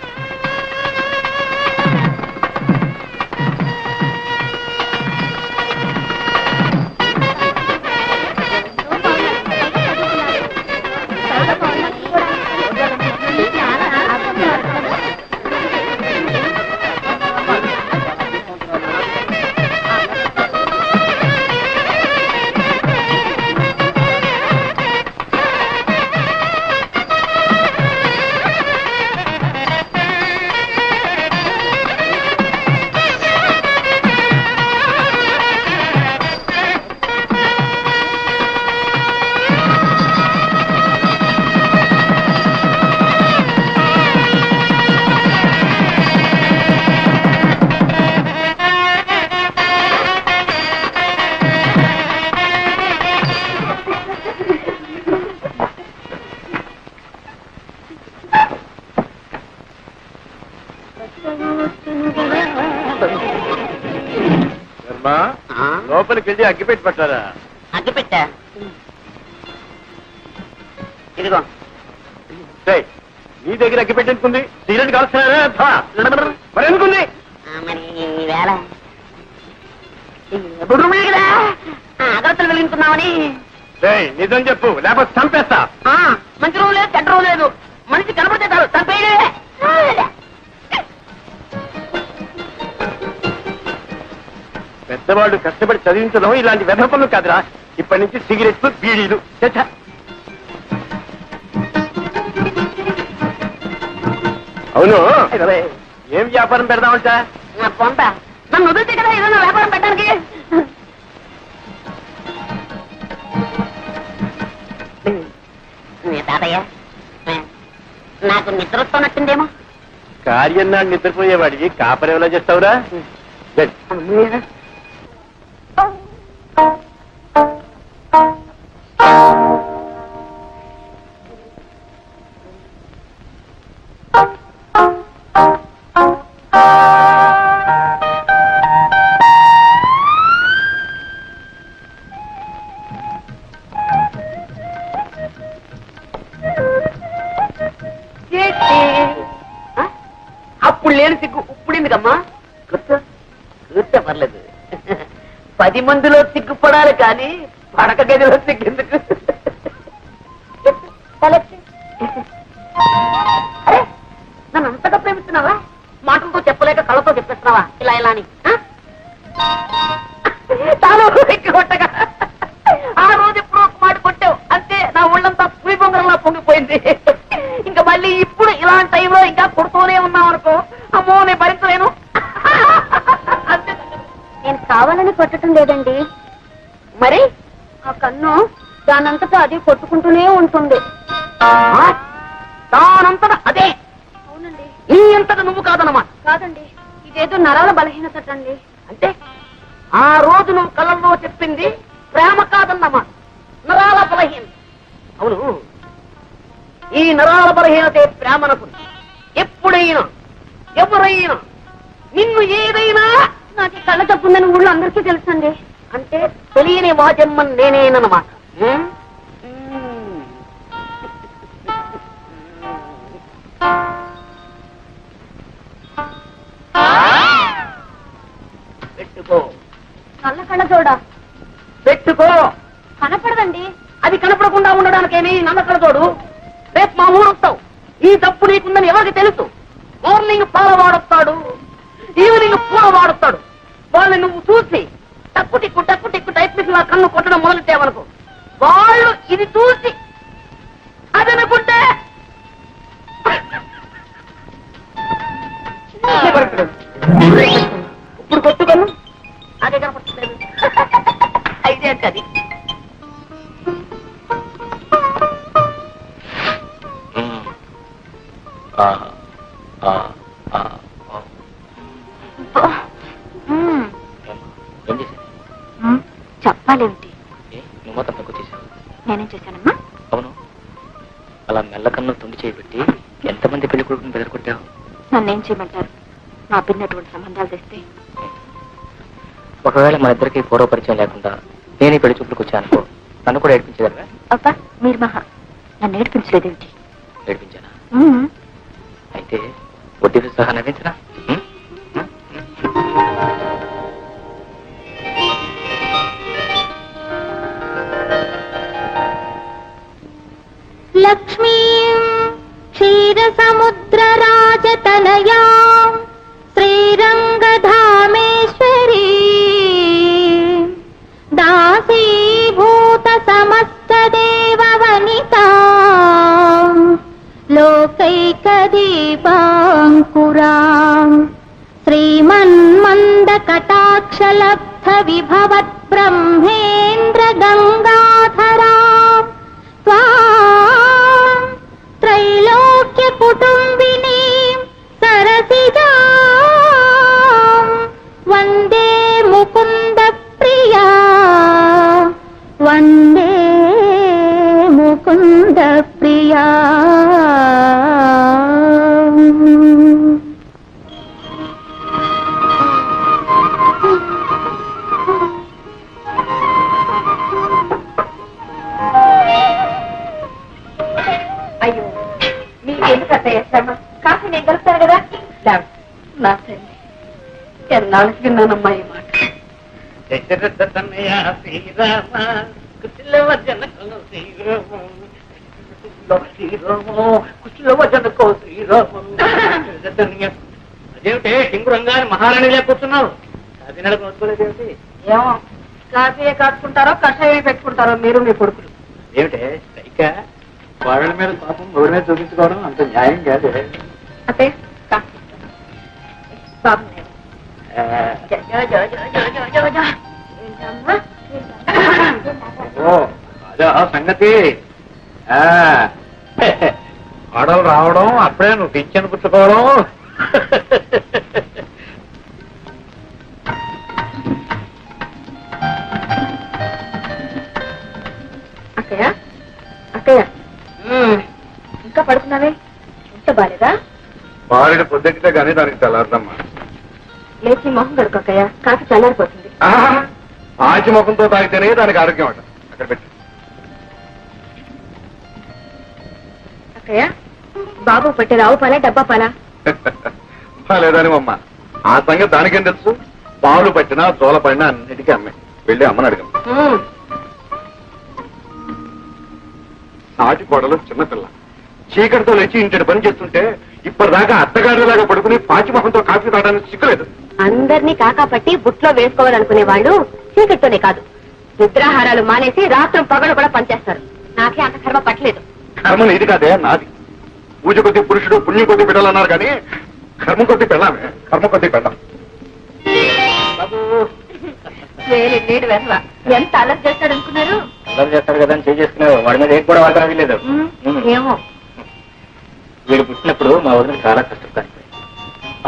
లోపలికి వెళ్ళి అగ్గిపెట్టి పట్టారా? అగ్గి పెట్టా, ఇదిగో. నీ దగ్గర అగ్గిపెట్టి ఎందుకుంది? సిగరెట్ కాల్స్తున్నారా? మరి ఎందుకుంది? మరి ఈవేళ బుడ్రమే కదా, అగరత్తలు వెలిగించుకున్నామని. నిజం చెప్పు, లేకపోతే చంపేస్తా. మంచి రోజు లేదు, చెడ్డ రోజు లేదు, మనిషి కనపడితే చాలు చంపేయలే. పెద్దవాళ్ళు కష్టపడి చదివించడం ఇలాంటి వ్యర్థ పనులు కాదురా. ఇప్పటి నుంచి సిగరెట్లు, బీడీలు. అవును, ఏం వ్యాపారం పెడదామంట? పొంత నన్ను వదిలితే కదా ఏదైనా వ్యాపారం పెట్టడానికి. తాతయ్య, నాకు నిద్ర వస్తున్నట్టుందేమో. కార్యం నాడు నిద్రపోయేవాడికి కాపరేలా చేస్తావురా? అప్పుడు లేని సిగ్గు ఇప్పుడు ఎందుకమ్మా? కూర్చో, కూర్చో, పర్లేదు. 10 మందిలో సిగ్గుపడాలి కానీ పడక గదిలో సిగ్గెందుకు? అరే, నన్ను అంతగా ప్రేమిస్తున్నావా? మాటలతో చెప్పలేక కళ్ళతో చెప్పేస్తున్నావా ఇలా ఇలా అని? చాలా కొట్టగా ఆ రోజు ఎప్పుడు ఒక మాట కొట్టావు అంతే, నా ఒళ్ళంతా పులి బొంగరంలా పొంగిపోయింది. ఇంకా మళ్ళీ ఇప్పుడు ఇలాంటి టైంలో ఇంకా కొడుతూనే ఉన్నావు అనుకో, అమ్మో నేను భరించలేను. నేను కావాలని కొట్టడం లేదండి, మరి ఆ కన్ను దానంతటా అది కొట్టుకుంటూనే ఉంటుంది. దానంతట అదే? అవునండి. నీ అంతట నువ్వు కాదన్నమాట. కాదండి, ఇదేదో నరాల బలహీనత అండి. అంటే ఆ రోజు నువ్వు కళ్ళల్లో చెప్పింది ప్రేమ కాదన్నమాట, నరాల బలహీనత. అవును, ఈ నరాల బలహీనతే ప్రేమనకు. ఎప్పుడైనా ఎవరైనా నిన్ను ఏదైనా నాకు కళ్ళ తప్పుందని ఊళ్ళో అందరికీ తెలుసండి. అంటే తెలియని వాజమ్మన్ నేనేనమాట. పెట్టుకో, నల్ల కళ్ళ పెట్టుకో. కనపడదండి. అది కనపడకుండా ఉండడానికేమి నమ్మకం తోడు. రేపు మా ఊరు వస్తావు, ఈ తప్పు నీకుందని ఎవరికి తెలుసు? మార్నింగ్ పాల వాడొస్తాడు, ఈవినింగ్ పూల వాడొస్తాడు. వాళ్ళని నువ్వు చూసి టక్కు టిక్కు టైప్ మీద కన్ను కొట్టడం మొదలెట్టావనుకో, వాళ్ళు ఇది చూసి ఇప్పుడు కొట్టుకోను అదే కనపడుతుంది అయితే అంటే అది ఏం చేశాను? చెప్పాలేమిటి? నువ్వు మొత్తం తక్కువ చేశావు. నేనేం చేశానమ్మా? అవును, అలా మెల్లకన్ను తొండి చేయబెట్టి ఎంతమంది పెళ్లి కొడుకుని బెదరకొట్టావు? నన్నేం చేయమంటారు? నా పిన్నటువంటి సంబంధాలు తెస్తే ఒకవేళ మన ఇద్దరికి పూర్వ పరిచయం లేకుండా నేను పెళ్లి చూపులకు వచ్చానుకో, నన్ను కూడా ఏడిపించగలరా? అబ్బా మీరు మహా నన్ను ఏడిపించలేదేమిటి? ఏడిపించానా? అయితే వడ్డీతో సహా నవ్వించరా? లక్ష్మీ క్షీరసముద్రరాజతనయా శ్రీరంగధామేశ్వరీ దాసీభూత సమస్త దేవవనితా లోకైకదీపాంకురా శ్రీమన్మందకటాక్షలబ్ధ విభవత్ బ్రహ్మేంద్ర గంగాధరా త్రైలోక్య కుటుంబిని సరసిజా వందే ముకుంద ప్రియా వందే ముకుంద ప్రియా. అయ్యో మీకెందుకు అత్తయ్య శ్రమ? కాఫీ నేను కలుపుతాను కదా. నా తల్లి ఎన్నాళ్ళకి విన్నానమ్మా ఈ మాట. అదేమిటే సింగురంగా మహారాణి లేకపోతున్నావు? అది నడుకోలేదేమిటి? ఏమో కాఫీ కాచుకుంటారో కషాయం పెట్టుకుంటారో మీరు మీ కొడుకులు. ఏమిటే స్ట్రైక? వాళ్ళ మీద పాపం ఎవరి మీద చూపించుకోవడం అంత న్యాయం కాదు. అత్తయ్య కాఫీ బాబు నేను. ఓ అదే సంగతి. ఆడలు రావడం అప్పుడే నువ్వు పింఛను పుచ్చుకోవడం. అక్కయ్య అక్కయ్య ఇంకా పడుకున్నావే? ఇంత బాలేదా? బాలిన పొద్దెక్కితే కానీ దానికి తెల్లారదమ్మా. లేచి మొహం కడుకు అక్కయ్య, కాఫీ చల్లారిపోతుంది. ఆచి ముఖంతో తాగితేనే దానికి ఆరోగ్యం అంట. అక్కడ పెట్టి అక్కయ్య బాబు పట్టే రావు పాలా డబ్బా పాలా? లేదని అమ్మ, ఆ సంగతి దానికేం తెలుసు? పాలు పట్టినా చోల పడినా అన్నిటికీ అమ్మే. వెళ్ళి అమ్మని అడగం. నాటి కోడలు చిన్నపిల్ల చీకటితో లేచి ఇంటి పని చేస్తుంటే ఇప్పటిదాకా అత్తగారిలాగా పడుకుని పాచిమొహంతో కాఫీ తాగడానికి సిగ్గులేదు. అందరినీ కాకాపట్టి బుట్లో వేసుకోవాలనుకునే వాళ్ళు చీకటితోనే కాదు, నిద్రాహారాలు మానేసి రాత్రం పగలు కూడా పనిచేస్తారు. నాకే అంత కర్మ పట్టలేదు. కర్మ ఇది కాదే, నాది. పూజ కొద్ది పురుషుడు, పుణ్యం కొద్ది బిడ్డలన్నారు కానీ కర్మ కొద్ది పెళ్ళామే. కర్మ కొద్ది పెళ్ళాం. వేరే నీడు వెధవ ఎంత అలర్ట్ చేస్తాడు అనుకున్నారు? అల్లరి చేస్తాడు కదా అని చేసుకున్నావు. వాడి మీద ఏం కూడా వాడడం వీలేదు. ఏమో వీడు పుట్టినప్పుడు మా వదిన చాలా కష్టపడి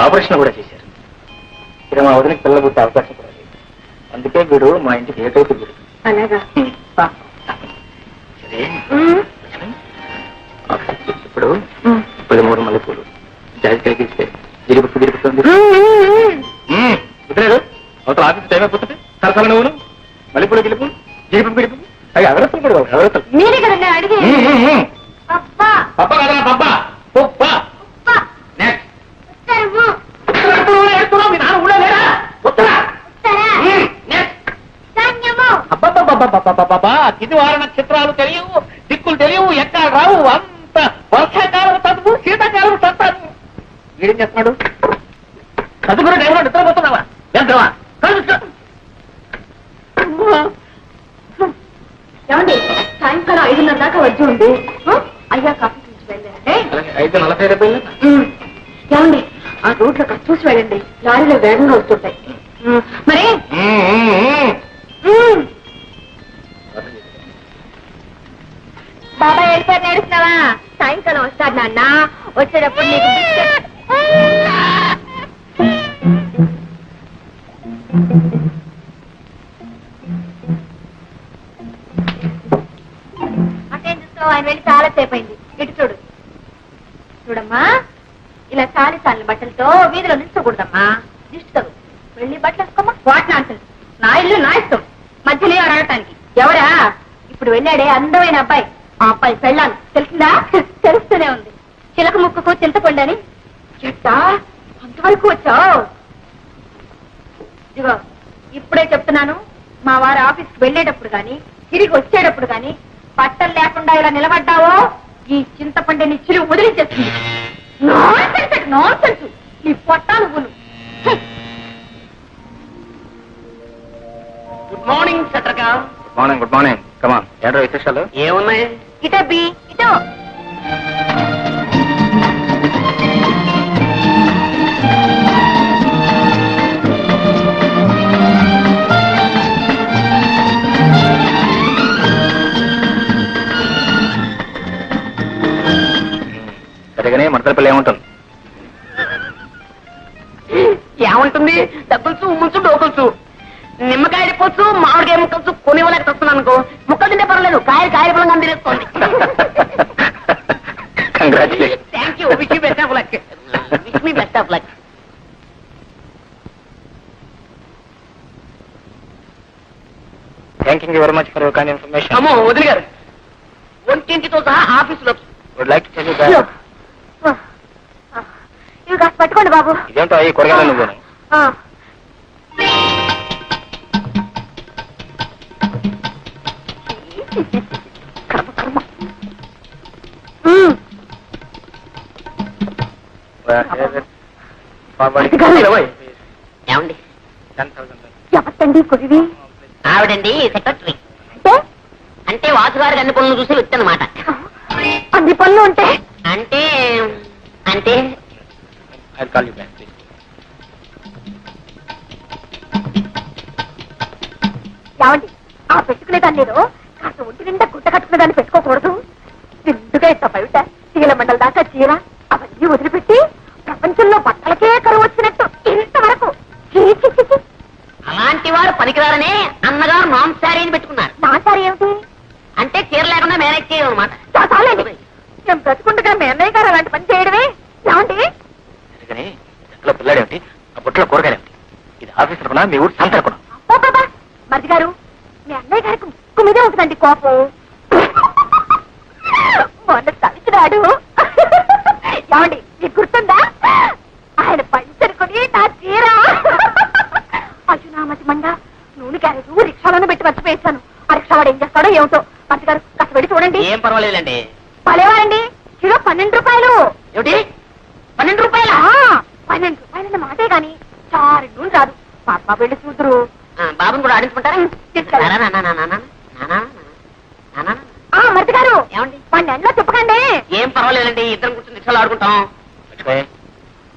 ఆపరేషన్ కూడా చేశారు. ఇక మా వదినకి పిల్లలు పుట్టే అవకాశం కూడా లేదు. అందుకే వీడు మా ఇంటికి ఏకైక వీడు. అలాగా? సరే, ఇప్పుడు 13 మల్లెపూలు జాజికాయకి ఇస్తే గిరిపుట్టు గిరిపుతుంది. కుదరదు, అవతల ఆఫీస్ టైం అయిపోతుంది. సరసల నువ్వును మల్లెపూలు గిలుపు గిరిపు గిరిపు అవి ఎవరెత్తాలు కూడా ఎవరెత్తాలు. మీరే కదండి అడిగి పప్పా కదరా పప్పా పప్పా. ఇది వార నక్షత్రాలు తెలియవు, దిక్కులు తెలియవు, ఎక్కడ రావు. అంత వర్షాకాలం చదువు, శీతాకాలం చదువు. వీడేం చేస్తున్నాడు? చదువుకున్న టైంలో నిద్రపోతున్నావా? ఎంతవా? ఏమండి సాయంకాలం 5:30 దాకా వచ్చి ఉంది. అయ్యా కాఫీ తీసుకు వెళ్ళారంటే 5:40 ఏమండి ఆ రోడ్లో కాస్త చూసి వెళ్ళండి, లారీలో వేగంగా వస్తుంటాయి. మరి బాబాయ్ వెళ్ళిపోయి నేడుస్తున్నావా? సాయంకాలం వస్తాడు నాన్న, వచ్చేటప్పుడు నీకు అటేం చూస్తావు? ఆయన వెళ్ళి చాలా సేపు అయింది. ఇటు చూడు. చూడమ్మా, ఇలా సాలి సాలిన బట్టలతో వీధిలో నిల్చోకూడదమ్మా, దిష్టి తగు. వెళ్ళి బట్టలు వేసుకోమ్మా. వాట్ నాన్సెన్స్, నా ఇల్లు నా ఇష్టం, మధ్యలో అడగటానికి. ఎవరా? ఇప్పుడు వెళ్ళాడే అందమైన అబ్బాయి, ఆ అబ్బాయి పెళ్ళాను, తెలిసిందా? తెలుస్తూనే ఉంది. చిలక ముక్కకు చింతపండని. చెట్టా అంతవరకు వచ్చావు? ఇదిగో ఇప్పుడే చెప్తున్నాను, మా వారి ఆఫీస్కి వెళ్ళేటప్పుడు గాని తిరిగి వచ్చేటప్పుడు గాని బట్టలు లేకుండా ఇలా నిలబడ్డావో ఈ చింతపండుని చిలువ వదిలించేస్తుంది. నాన్సెన్స్, నీ పొట్టాను గును. గుడ్ మార్నింగ్ చట్రకా. Good morning, good morning. Come on, ఏంటో విశేషాలు? ఏమున్నాయి? ఇటో బి ఇటో. సరిగానే మడతలపల్లి ఏముంటుంది? ఏముంటుంది? డబ్బులుసు, ఉమ్ములుసు, డోకులుసు, నిమ్మకాయలు పోచ్చు, మామిడికాయ ముక్కలుసు కొనివ్వలేక వస్తున్నాను అనుకో. ముక్కలు తింటే పర్వాలేదు, కాయలు పొలంగా తినేసుకోండి. Congratulation. Thank you. Wish you best of luck. Wish me best of luck. Thank you very much for your kind information. అమ్మో వదిలి గారు, ఒంటింటితో సహా ఆఫీసులో would like to tell you that. ఇవి కాస్త పట్టుకోండి బాబు. ఇదేంటో ఈ కూరగాయలు నువ్వు? కర్మ కర్మ. ఏమండి? 10,000. ఎవరికండి కురివి? ఆవిడండి సెక్రటరీ. అంటే అంటే వాసుగారికి అన్ని పనులు చూసి వ్యక్తి అనమాట. అన్ని పనులు ఉంటే అంటే అంటే I'll call you back, please. ఏమండి, ఆ పెట్టుకునే దాన్ని నేను కాస్త ఒంటి నిండా గుట్ట కట్టుకునే దాన్ని పెట్టుకోకూడదు. నిండుగా ఇంత బయట చీల మండల దాకా చీర అవన్నీ వదిలిపెట్టి ప్రపంచంలో బట్టలకే కరువు వచ్చినట్టు ఇంతవరకు చీ, చీ, చీ, చీ. అలాంటి వారు పనికిరారనే అన్నగారు నామ్ శారీని పెట్టుకున్నారు. నా సారి ఏమిటి? అంటే చీర లేకుండా మేనేజ్ చేయడం అనమాట. చాలండి, మేము బ్రతుకుండగా మీ అన్నయ్య గారు అలాంటి పని చేయడమే. ఏమండి, సరిగానే ఇంట్లో పిల్లాడేమిటి, ఆ బుట్టలో కూరగాయలేమిటి? ఇది ఆఫీస్ తరపున మీ ఊరు సంత తరపున? బాబా మరిది గారు, మీ అన్నయ్య గారికి ముక్కు మీదే ఉంటుందండి కోపం. మొన్న తలిచినాడు. ఏమండి, మీకు గుర్తుందా? ఆయన పంచరుకొని నా చీర అజునామతి మండ నూనె క్యారేజ్ రిక్షాలోనే పెట్టి మర్చిపోయేశాను. ఆ రిక్షా వాడు ఏం చేస్తాడో ఏమిటో. మంచి గారు కాస్త వెళ్ళి చూడండి. ఏం పర్వాలేదండి. పలేవారండి, కిలో 12 రూపాయలు. ఏమిటి 12 రూపాయల? 12 రూపాయలన్న మాటే గాని చారు నూనె రాదు. మా అమ్మ వెళ్ళి చూద్దరు. బాబుని కూడా ఆడించుకుంటారా? మరిది గారు, ఏమండి? వాడిని ఎండలో చెప్పకండి. ఏం పర్వాలేదండి, ఇద్దరం కూర్చొని రిక్షాలు ఆడుకుంటాం. లక్ష్మి,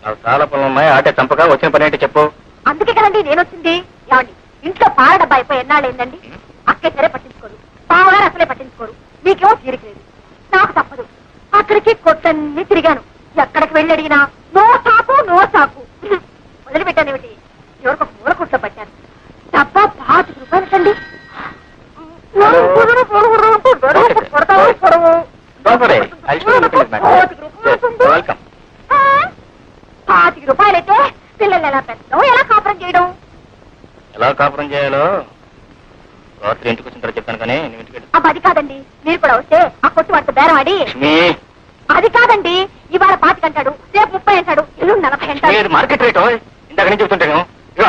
నాకు చాలా పనులు ఉన్నాయి. ఆటే చంపగా వచ్చిన పని ఏంటి చెప్పు. అందుకే కదండి నేను వచ్చింది. ఏమండి, ఇంట్లో పాల డబ్బా అయిపోయి ఎన్నాళ్ళు ఏందండి? అక్కే సరే పట్టించుకోరు, పావగారు అసలే పట్టించుకోరు. మీకేమో తీరిక లేదు, నాకు తప్పదు. అక్కడికి కొట్టన్ని తిరిగాను. ఎక్కడికి వెళ్ళి అడిగినా నో సాకు నో సాకు. వదిలిపెట్టానేమిటి, ఎవరికి ఒక మూల కుట్లో పట్టాను. డబ్బా 25 రూపాయలకండి. వెల్కమ్. 25 రూపాయలైతే పిల్లలు ఎలా పెంచడం, ఎలా కాపురం చేయడం? ఎలా కాపురం చేయాలో రాత్రి ఇంటికి వచ్చిన తర్వాత చెప్తాను, కానీ నువ్వు ఇంటికి వెళ్ళు. అది కాదండి, మీరు కూడా వస్తే ఆ కొట్టు వాటితో బేరం ఆడి. లక్ష్మి, అది కాదండి, ఇవాళ 25 అంటాడు, రేపు 30 అంటాడు, ఇల్లు 40 అంటాడు. ఇది మార్కెట్ రేటు. ఇందాక నుంచి చెప్తుంటాను. ఇక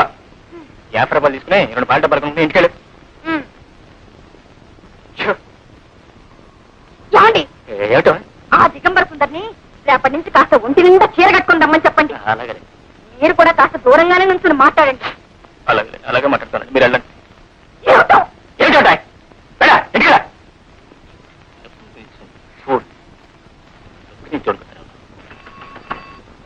50 రూపాయలు తీసుకుని 2 పాయింట్ పడుకుంటే ఇంటికి వెళ్ళు. ఏమండి, ఏమిటో? ఆ దిగంబర సుందరిని రేపటి నుంచి కాస్త ఒంటి నిండా చీర కట్టుకుని రమ్మని చెప్పండి. అలాగే మీరు కూడా కాస్త దూరంగానే నుంచి మాట్లాడండి. అలాగే అలాగే మాట్లాడతాను. మీరు వెళ్ళండి.